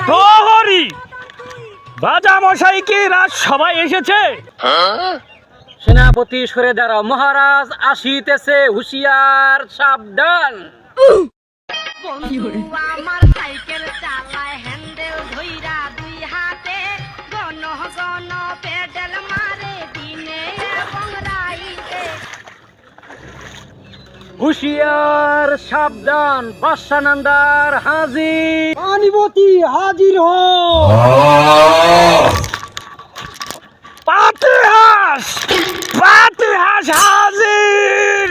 প্রহরী রাজা মশাই কি রাজ সবাই এসেছে? সেনাপতি সরে দাঁড়াও, মহারাজ আসিতেছে, হুঁশিয়ার সাবধান। আমার সাইকেল চালায় হ্যান্ডেল ধইরা দুই হাতে, গণ গণ পেডেল মারে দিনে এবং রাইতে। হুঁশিয়ার সাবধান, বাদশানন্দার হাজির। পানিপতি হাজির হও। পাতিহাস হাজির।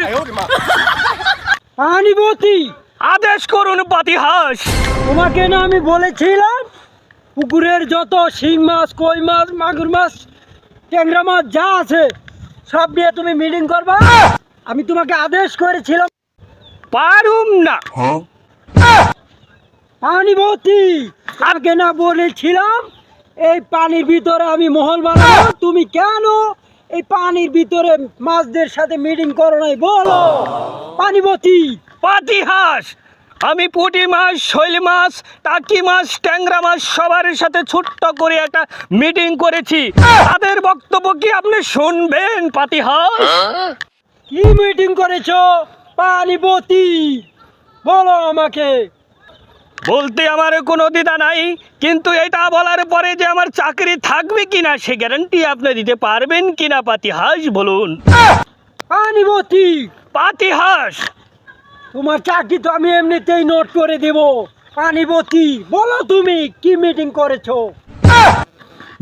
পানিপতি আদেশ করুন পাতিহাস। তোমাকে না আমি বলেছিলাম পুকুরের যত শিং মাছ, কই মাছ, মাগুর মাছ, ট্যাংরা মাছ যা আছে সব নিয়ে তুমি মিটিং করবা। আমি তোমাকে আদেশ করেছিলাম। পারুম না। পানিপতি তোমাকে না বলেছিলাম এই পানির ভিতরে আমি মহল বানাবো, তুমি কেন এই পানির ভিতরে মাছদের সাথে মিটিং করো নাই বলো পানিপতি? পাতিহাস, আমি পুঁটি মাছ, শৈল মাছ, টাকি মাছ, ট্যাংরা মাছ সবার সাথে ছোট্ট করে একটা মিটিং করেছি। তাদের বক্তব্য কি আপনি শুনবেন পাতিহাস? কি মিটিং করেছো পানিপতি বলো আমাকে। বলতে আমার কোনো দ্বিধা নাই, কিন্তু এটা বলার পরে যে আমার চাকরি থাকবে কিনা সে গ্যারান্টি আপনি দিতে পারবেন কিনা পাতিহাস বলুন। পানিপতি পাতিহাস, তোমার চাকরি তো আমি এমনিতেই নোট করে দেব। পানিপতি বলো তুমি কি মিটিং করেছো?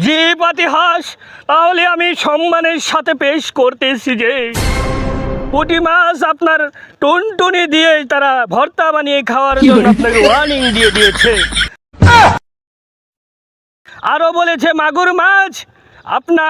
জি পাতিহাস, তাহলে আমি সম্মানের সাথে পেশ করতেছি যে পুঁটি মাছ আপনার টুনটুনি দিয়ে তারা ভর্তা বানিয়ে খাওয়ার জন্য আপনাকে ওয়ার্নিং দিয়ে দিয়েছে। আরো বলেছে মাগুর মাছ আপনার